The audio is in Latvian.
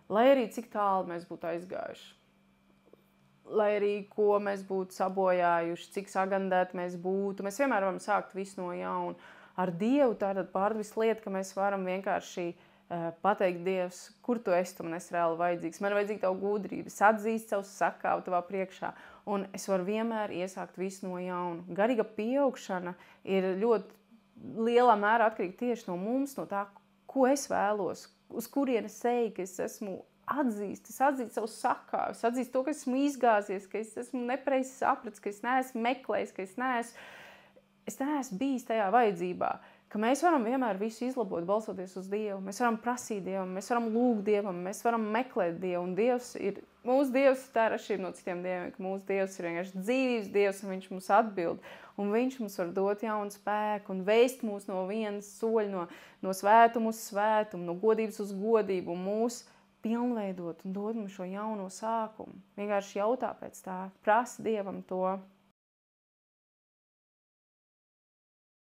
lai arī cik tālu mēs būtu aizgājuši. Lai arī ko mēs būtu sabojājuši, cik sagandēti mēs būtu. Mēs vienmēr varam sākt visu no jauna. Ar Dievu tā ir pārvis lieta, ka mēs varam vienkārši pateikt, Dievs, kur tu esi, tu man esi reāli vajadzīgs. Man ir vajadzīga tavu gudrību, es atzīstu savu sakāvu tavā priekšā. Un es varu vienmēr iesākt visu no jauna. Garīga pieaugšana ir ļoti lielā mērā atkarīga tieši no mums, no tā, ko es vēlos, uz kurienes eju, ka es esmu atzīstu savu sakāvu, es atzīstu to, ka esmu izgāzies, ka es esmu nepareizi sapratis, ka es neesmu meklējis, ka es neesmu bijis tajā vajadzībā, ka mēs varam vienmēr visu izlabot, balsoties uz Dievu. Mēs varam prasīt Dievam, mēs varam lūgt Dievam, mēs varam meklēt Dievu, un mūsu Dievs tā ir atšķirība no citiem dieviem, ka mūsu Dievs ir vienkārši dzīvības Dievs, un viņš mums atbild, un viņš mums var dot jaunu spēku un veist mūs no vienas soļa, no svētuma uz svētumu, no godības uz godību, un mūs pilnveidot un dod mums šo jauno sākumu. Vienkārši jautā pēc tā, prasa Dievam to.